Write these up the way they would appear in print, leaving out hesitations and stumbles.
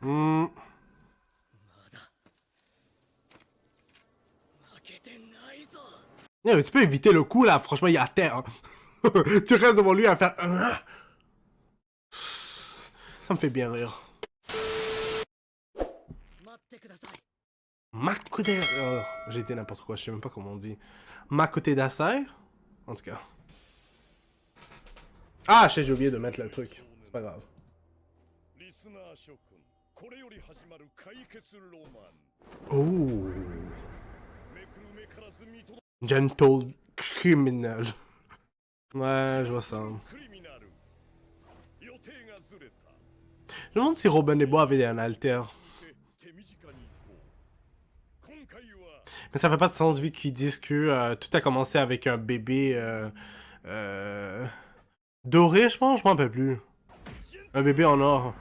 Hmm. Yeah, mais tu peux éviter le coup là, franchement, il est à terre. Hein. Tu restes devant lui à faire. Ça me fait bien rire. Makote. Oh, j'ai été n'importe quoi, je sais même pas comment on dit. Makote Dasai? En tout cas. Ah, je sais, j'ai oublié de mettre le truc. C'est pas grave. Oh. Gentle criminal. Ouais, je vois ça. Je me demande si Robin des Bois avait un alter. Mais ça fait pas de sens vu qu'ils disent que tout a commencé avec un bébé euh, doré, je pense, je m'en rappelle plus. Un bébé en or.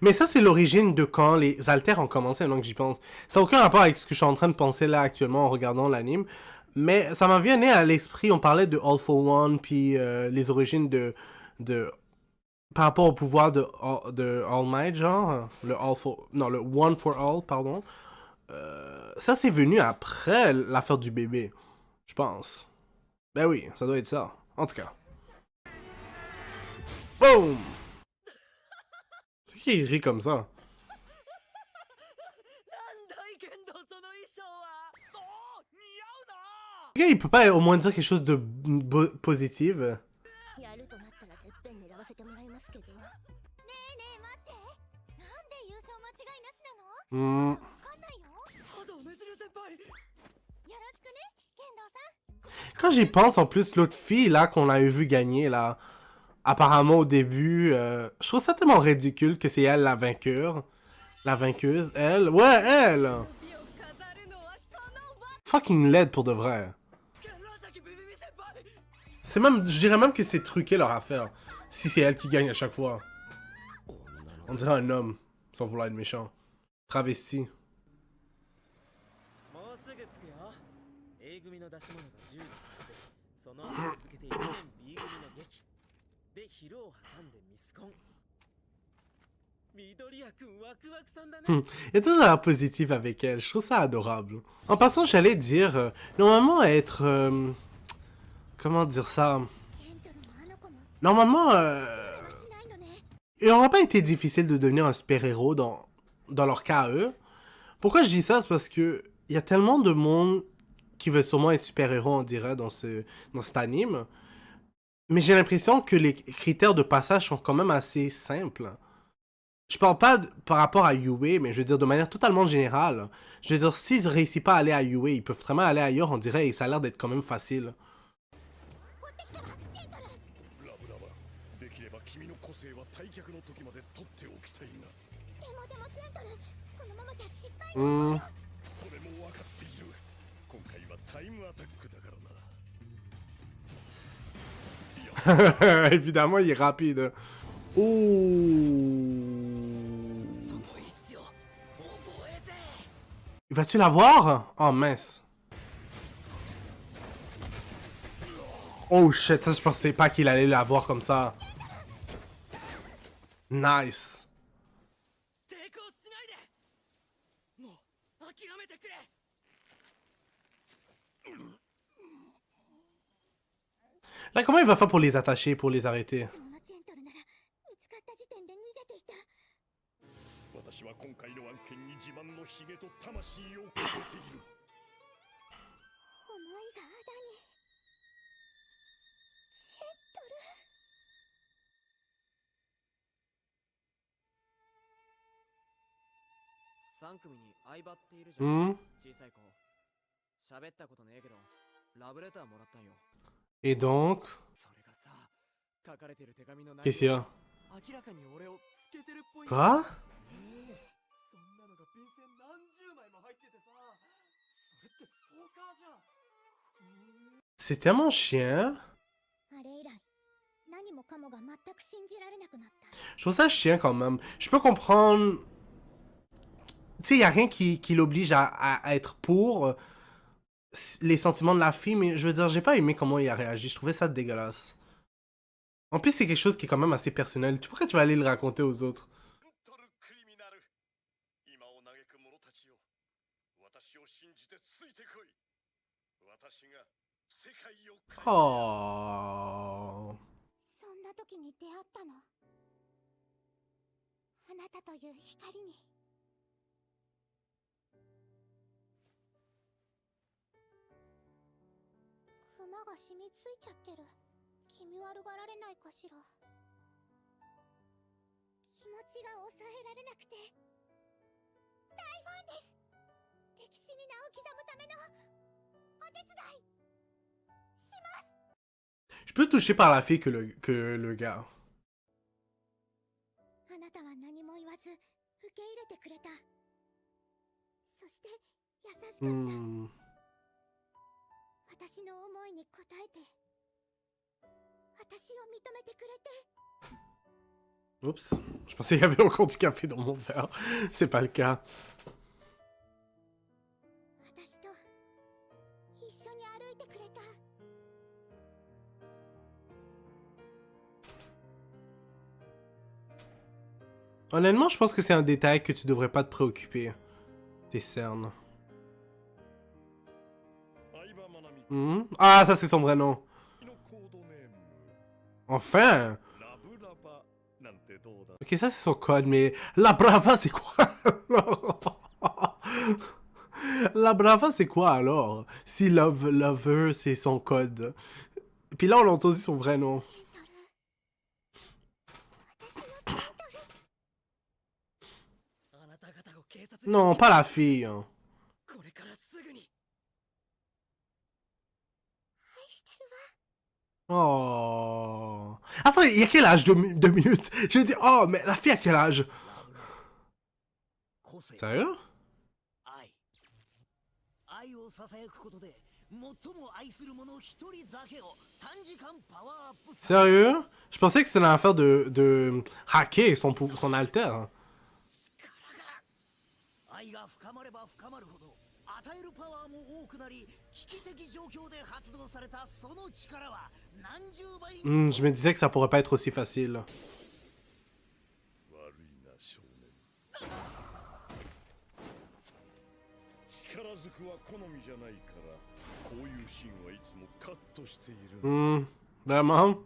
Mais ça, c'est l'origine de quand les haltères ont commencé, maintenant que j'y pense. Ça n'a aucun rapport avec ce que je suis en train de penser là actuellement en regardant l'anime. Mais ça m'en vient né à l'esprit, on parlait de All for One, puis les origines de par rapport au pouvoir de All Might, genre, le All for, non, le One for All, pardon. Ça, c'est venu après l'affaire du bébé, je pense. Ben oui, ça doit être ça. En tout cas. Boom! C'est qui rit comme ça? Le gars, il peut pas au moins dire quelque chose de positif. Hmm. Quand j'y pense, en plus, l'autre fille, là, qu'on a vu gagner, là, apparemment au début, je trouve ça tellement ridicule que c'est elle la vainqueur. La vainqueuse, elle. Ouais, elle! Fucking laide pour de vrai. C'est même, je dirais même que c'est truqué leur affaire. Si c'est elle qui gagne à chaque fois. On dirait un homme, sans vouloir être méchant. Travesti. Il y a toujours l'air positif avec elle. Je trouve ça adorable. En passant, j'allais dire, normalement être, comment dire ça? Normalement, il n'aurait pas été difficile de devenir un super-héros dans leur cas à eux. Pourquoi je dis ça? C'est parce que il y a tellement de monde qui veut sûrement être super-héros, on dirait, dans cet anime. Mais j'ai l'impression que les critères de passage sont quand même assez simples. Je parle pas par rapport à UA, mais je veux dire de manière totalement générale. Je veux dire, s'ils réussissent pas à aller à UA, ils peuvent vraiment aller ailleurs, on dirait, et ça a l'air d'être quand même facile. Hmm. Évidemment, il est rapide. Ouh. Vas-tu la voir? Oh mince. Oh shit, ça je pensais pas qu'il allait la voir comme ça. Nice. Là, comment il va faire pour les attacher, pour les arrêter? Hmm? Et donc? Qu'est-ce qu'il y a? Quoi? C'est tellement chiant. Je trouve ça chiant quand même. Je peux comprendre. Tu sais, il n'y a rien qui l'oblige à être pour. les sentiments de la fille, mais je veux dire, j'ai pas aimé comment il a réagi. Je trouvais ça dégueulasse. En plus, c'est quelque chose qui est quand même assez personnel. Pourquoi tu vas aller le raconter aux autres? Oh. そんな時に出会ったの。あなたという光に。クマが染みついちゃってる。気味悪がられないかしら。気持ちが抑えられなくて。大ファンです。歴史に名を刻むためのお手伝いします。 Je suis plus touché par la fille que le gars. あなたは何も言わず受け入れてくれた。そして優しかった。Hmm. 私の思いに応えて、私を認めてくれて。 Oups. Je pensais qu'il y avait encore du café dans mon verre. C'est pas le cas. 私と一緒に歩いてくれた。 Honnêtement, je pense que c'est un détail que tu devrais pas te préoccuper. Tes cernes. Hmm? Ah, ça c'est son vrai nom. Enfin! Ok, ça c'est son code, mais... La Brava, c'est quoi? La Brava, c'est quoi alors? Si Lover, c'est son code. Puis là, on a entendu son vrai nom. Non, pas la fille. Hein. Oh. Attends, il y a quel âge 2 minutes? Je dis, oh, mais la fille a quel âge? Sérieux? Sérieux? Je pensais que c'était une affaire de hacker son alter. 与えるパワーも多くなり、危機的状況で発動されたその力は何十倍に。Je me disais que ça pourrait pas être aussi facile. 悪いな少年。力ずくは好みじゃないから、こういうシーンはいつもカットしている。Vraiment?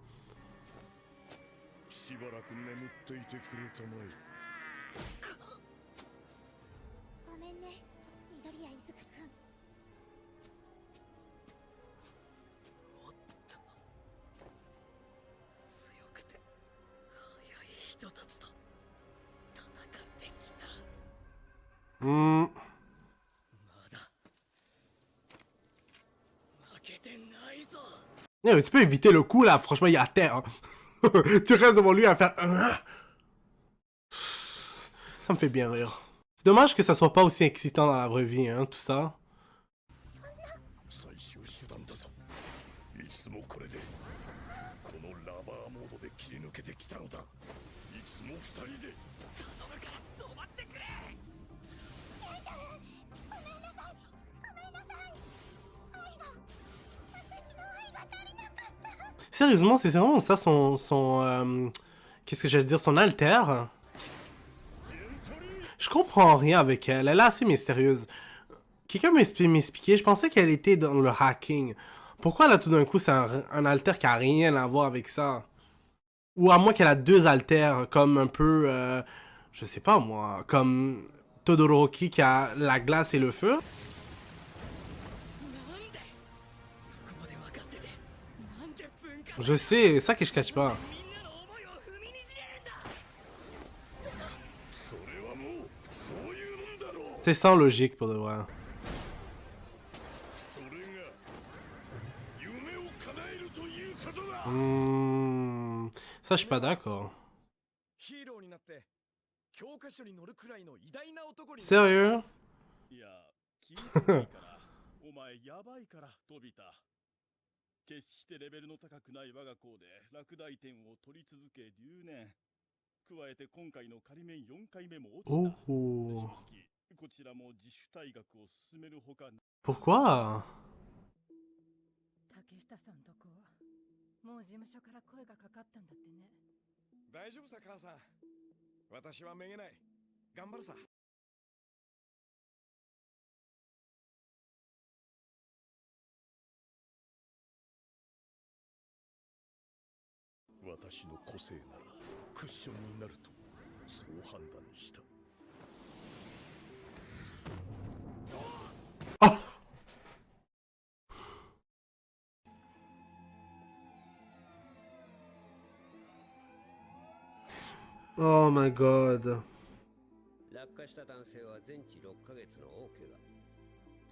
しばらく眠っていてくれたまえ。ごめんね、緑谷出久くん。もっと強くて速い人たちと戦ってきた。まだ負けてないぞ。Yeah, tu peux éviter le coup là, franchement, il est à terre. Tu restes devant lui à faire. Ça me fait bien rire. C'est dommage que ça soit pas aussi excitant dans la vraie vie, hein, tout ça. 最終手段だぞ。いつもこれでこのラバーモードで切り抜けてきたのだ。いつも二人で。頼むから止まってくれ。ケイタル、ごめんなさい、ごめんなさい。愛が、私の愛が足りなかった。 Sérieusement, c'est vraiment ça qu'est-ce que j'allais dire? Son alter? Je comprends rien avec elle. Elle est assez mystérieuse. Quelqu'un m'expliquait, je pensais qu'elle était dans le hacking. Pourquoi là tout d'un coup c'est un alter qui a rien à voir avec ça? Ou à moins qu'elle a deux alters, comme un peu, je sais pas moi, comme Todoroki qui a la glace et le feu. Je sais, c'est ça que je cache pas. C'est sans logique pour de vrai. Ça, je suis pas d'accord. Sérieux? いや、聞いてないから。お前やばいから、飛びた。決してレベルの高くない我が校で落第点を取り続け留年。加えて今回の仮免4回目も落ちた。正直こちらも自主退学を進めるほか。Pourquoi? 下さんとこはもう事務所から声がかかったんだってね。大丈夫さ母さん。私はめげない。頑張るさ。私の個性ならクッションになるとそう判断した。Oh my god. 落下した男性は全治6ヶ月の大怪我。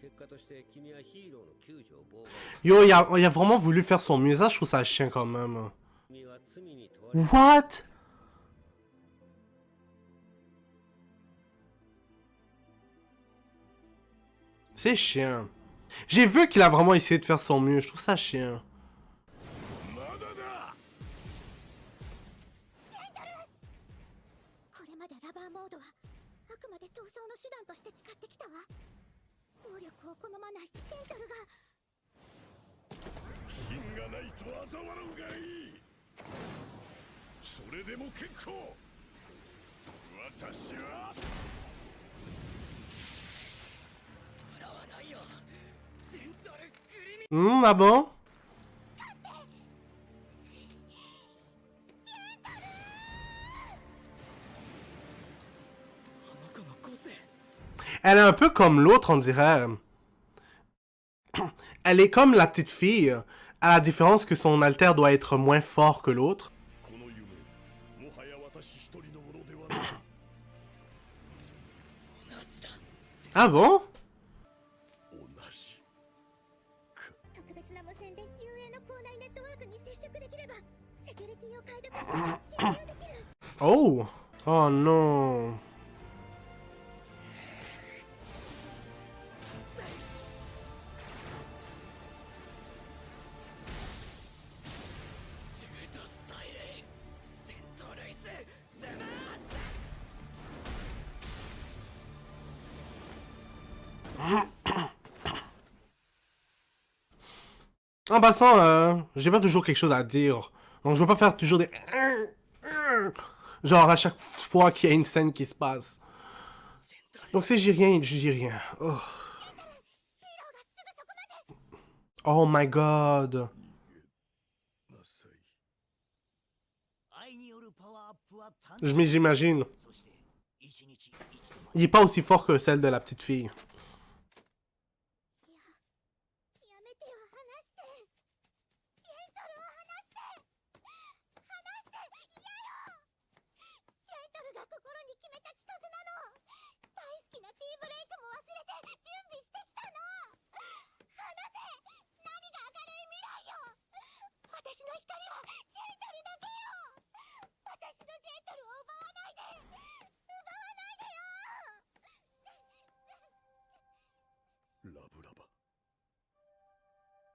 結果として君はヒーローの救助を妨害。Yo, il a vraiment voulu faire son mieux. Ça, je trouve ça chiant quand même. 君は罪に問われ What? C'est chiant. J'ai vu qu'il a vraiment essayé de faire son mieux. Je trouve ça chiant. まだだ。これまでラバーモードはあくまで逃走の手段として使ってきたわ。暴力を好まないシェントルが芯がないと嘲笑うがいい。それでも結構。私は笑わないよ。ジェントルグリミン。 Ah bon? あの子の個性。 Elle est un peu comme l'autre, on dirait. Elle est comme la petite fille, à la différence que son alter doit être moins fort que l'autre. この夢もはや私一人のものではない。同じだ。 Ah bon? 同じ。特別な無線で遊泳の校内ネットワークに接触できればセキュリティを解読して侵入できる。 Oh! Oh non! シュートスタイル。セントルイス。スマッシュ。 En passant, j'ai pas toujours quelque chose à dire. Donc je veux pas faire toujours des... Genre à chaque fois qu'il y a une scène qui se passe. Donc si j'ai rien, je dis rien. Oh. Oh my god. なさい。愛によるパワーアップは単 J'imagine. そして一日一度 Il est pas aussi fort que celle de la petite fille. やめてよ、離して。シェントルを離して。離して、やろう。シェントルが心に決めた企画なの。大好きなティーブレイクも忘れて準備してきたの。離せ。何が明るい未来よ。私の光はジェントルだけよ。私のジェントルを奪わないで。奪わないでよ。ラブラバ。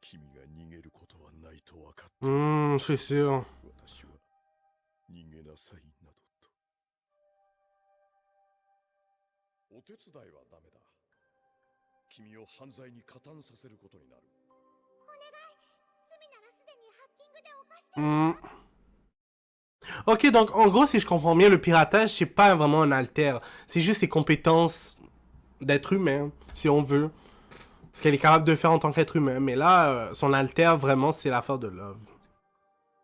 君が逃げることはないと分かった。 Je suis sûr. 私は逃げなさいなどと。お手伝いはダメだ。君を犯罪に加担させることになる。お願い。罪ならすでにハッキングで犯してる。 Ok, donc en gros, si je comprends bien, le piratage, c'est pas vraiment un alter. C'est juste ses compétences d'être humain, si on veut. Ce qu'elle est capable de faire en tant qu'être humain. Mais là, son alter, vraiment, c'est l'affaire de Love.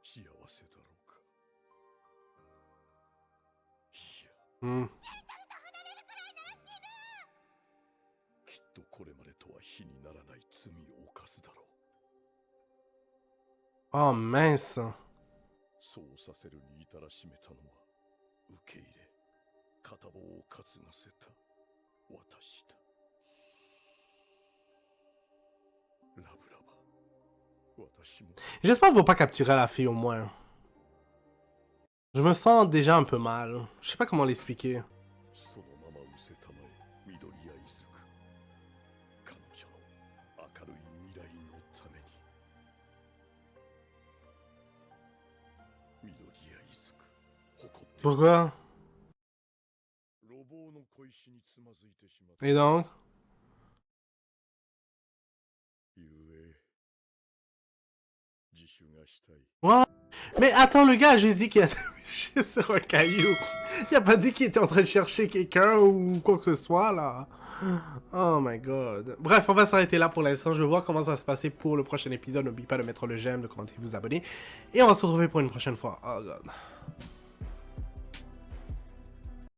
幸せだろうか。いや、 Hmm. きっとこれまでとは比にならない罪を犯すだろう。 Oh mince. そうさせるに至らしめたのは受け入れ片棒を担がせた私だ。ラブラバ、私も J'espère qu'ils vont pas capturer la fille au moins. Je me sens déjà un peu mal. Je sais pas comment l'expliquer. そのまま失せたまえ緑谷イズク。彼女の明るい未来のために。緑谷イズク、誇って Pourquoi? 路傍の小石につまずいてしまった。 Et donc? ゆえ首がしたい。 What? Mais attends, le gars a juste dit qu'il a touché sur un caillou. Il a pas dit qu'il était en train de chercher quelqu'un ou quoi que ce soit, là. Oh my god. Bref, on va s'arrêter là pour l'instant. Je vais voir comment ça va se passer pour le prochain épisode. N'oubliez pas de mettre le j'aime, de commenter, de vous abonner. Et on va se retrouver pour une prochaine fois. Oh god.